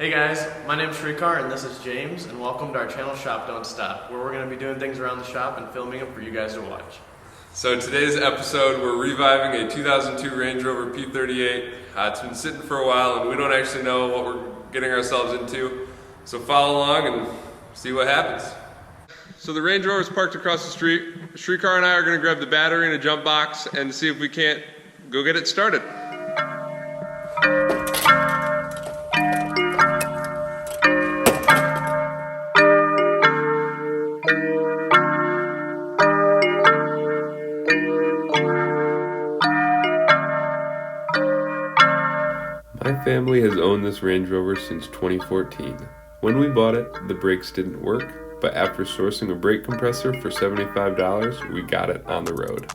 Hey guys, my name's Sreekar and this is James, and welcome to our channel Shop Don't Stop, where we're going to be doing things around the shop and filming them for you guys to watch. So today's episode, we're reviving a 2002 Range Rover P38. It's been sitting for a while and we don't actually know what we're getting ourselves into. So follow along and see what happens. So the Range Rover is parked across the street. Sreekar and I are going to grab the battery and a jump box and see if we can't go get it started. My family has owned this Range Rover since 2014. When we bought it, the brakes didn't work, but after sourcing a brake compressor for $75, we got it on the road.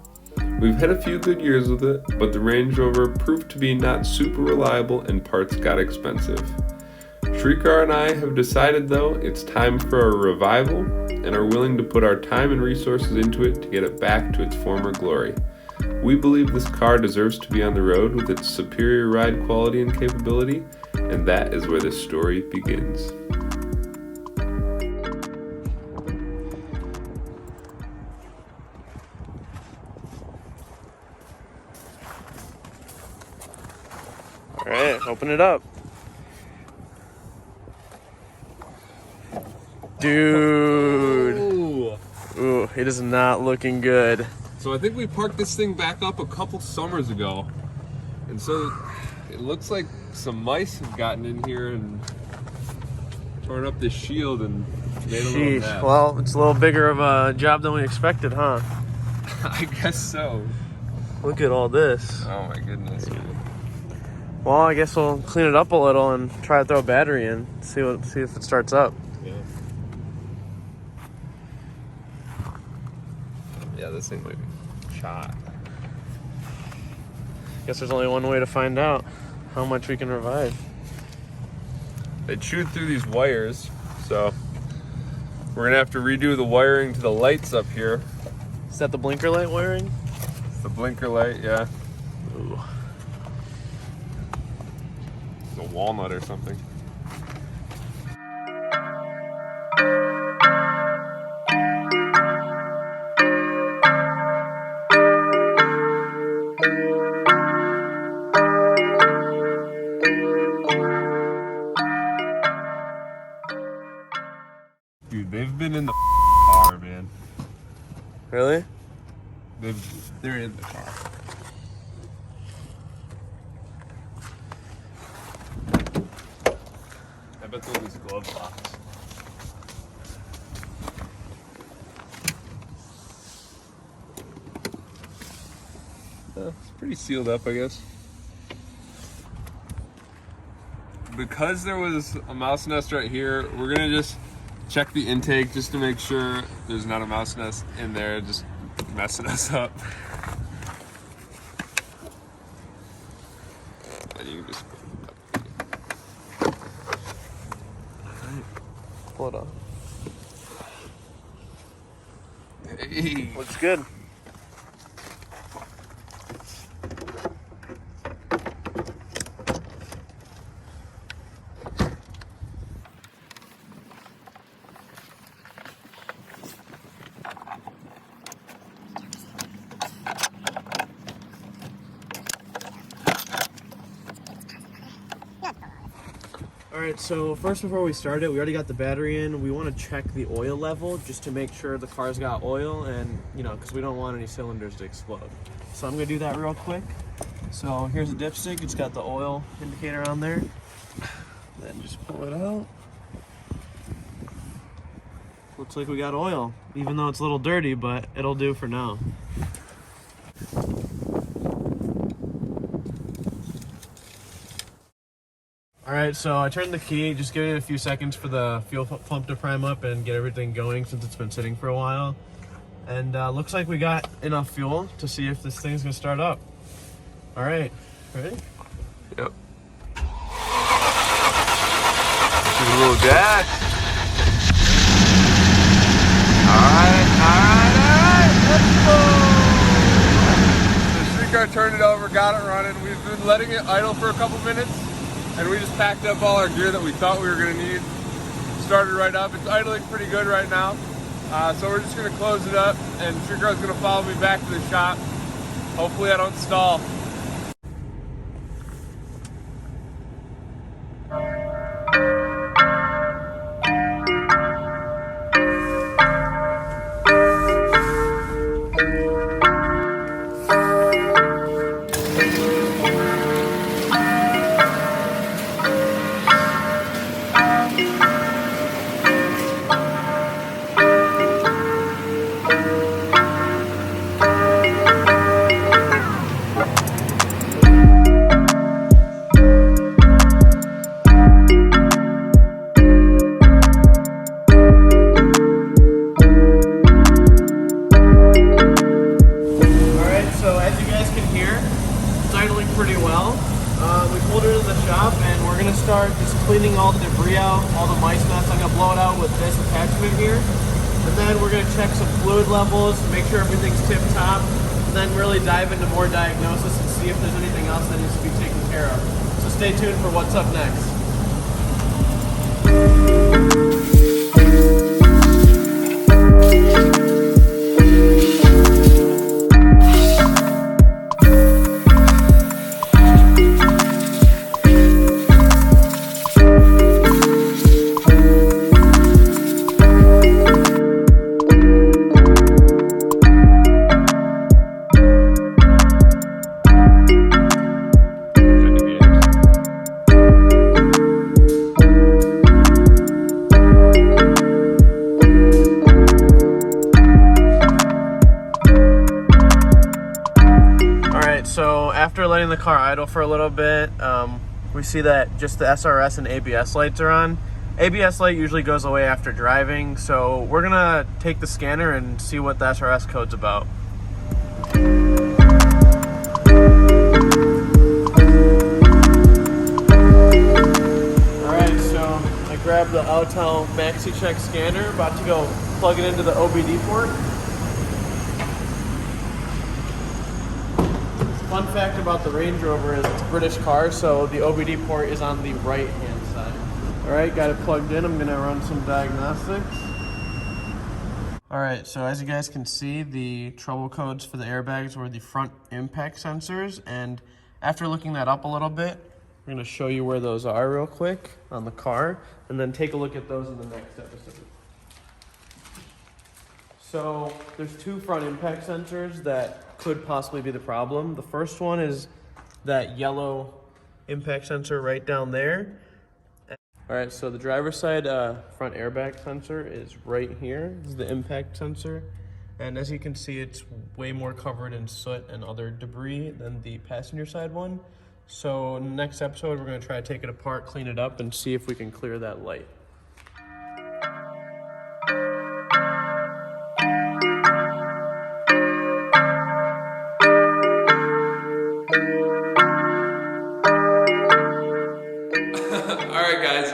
We've had a few good years with it, but the Range Rover proved to be not super reliable and parts got expensive. Sreekar and I have decided though it's time for a revival and are willing to put our time and resources into it to get it back to its former glory. We believe this car deserves to be on the road with its superior ride quality and capability, and that is where this story begins. Alright, open it up. Dude! Ooh, it is not looking good. So I think we parked this thing back up a couple summers ago, and so it looks like some mice have gotten in here and torn up this shield and made a little mess. Well, it's a little bigger of a job than we expected, huh? I guess so. Look at all this. Oh my goodness. Well, I guess we'll clean it up a little and try to throw a battery in, see if it starts up. Yeah, this thing might be shot. Guess there's only one way to find out how much we can revive. They chewed through these wires, so we're gonna have to redo the wiring to the lights up here. Is that the blinker light wiring? It's the blinker light, yeah. Ooh. It's a walnut or something. Dude, they've been in the car, man. Really? They're in the car. I bet they're in this glove box. It's pretty sealed up, I guess. Because there was a mouse nest right here, we're gonna just check the intake just to make sure there's not a mouse nest in there, just messing us up. And you can just Hold on. hey. Looks good. Alright, so first before we start it, we already got the battery in. We want to check the oil level just to make sure the car's got oil and, because we don't want any cylinders to explode. So I'm going to do that real quick. So here's a dipstick. It's got the oil indicator on there. Then just pull it out. Looks like we got oil, even though it's a little dirty, but it'll do for now. Alright, so I turned the key, just give it a few seconds for the fuel pump to prime up and get everything going since it's been sitting for a while. And looks like we got enough fuel to see if this thing's gonna start up. Alright, ready? Yep. Just a little dash. Alright, let's go! So Sreekar turned it over, got it running. We've been letting it idle for a couple minutes. and we just packed up all our gear that we thought we were gonna need. Started right up. It's idling pretty good right now. So we're just gonna close it up, and Sreekar's gonna follow me back to the shop. Hopefully I don't stall. Pretty well. We pulled her to the shop and we're gonna start just cleaning all the debris out, all the mice nuts. I'm gonna blow it out with this attachment here. And then we're gonna check some fluid levels, make sure everything's tip top, and then really dive into more diagnosis and see if there's anything else that needs to be taken care of. So stay tuned for what's up next. So after letting the car idle for a little bit, we see that just the SRS and ABS lights are on. ABS light usually goes away after driving, so we're gonna take the scanner and see what the SRS code's about. Alright, so I grabbed the Autel MaxiCheck scanner, about to go plug it into the OBD port. Fun fact about the Range Rover is it's a British car, so the OBD port is on the right-hand side. All right, got it plugged in. I'm gonna run some diagnostics. All right, so as you guys can see, the trouble codes for the airbags were the front impact sensors, and after looking that up a little bit, we're gonna show you where those are real quick on the car, and then take a look at those in the next episode. So there's two front impact sensors that could possibly be the problem. The first one is that yellow impact sensor right down there. All right, so the driver's side front airbag sensor is right here. This is the impact sensor. And as you can see, it's way more covered in soot and other debris than the passenger side one. So in the next episode, we're gonna try to take it apart, clean it up, and see if we can clear that light.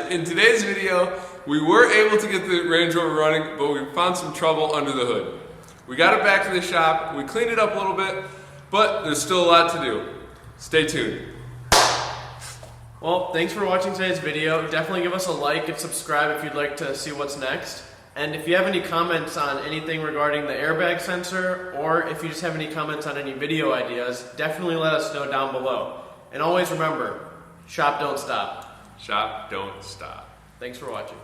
In today's video, we were able to get the Range Rover running, but we found some trouble under the hood. We got it back to the shop, we cleaned it up a little bit, but there's still a lot to do. Stay tuned. Well, thanks for watching today's video. Definitely give us a like and subscribe if you'd like to see what's next. And if you have any comments on anything regarding the airbag sensor, or if you just have any comments on any video ideas, definitely let us know down below. And always remember, shop don't stop. Shop don't stop. Thanks for watching.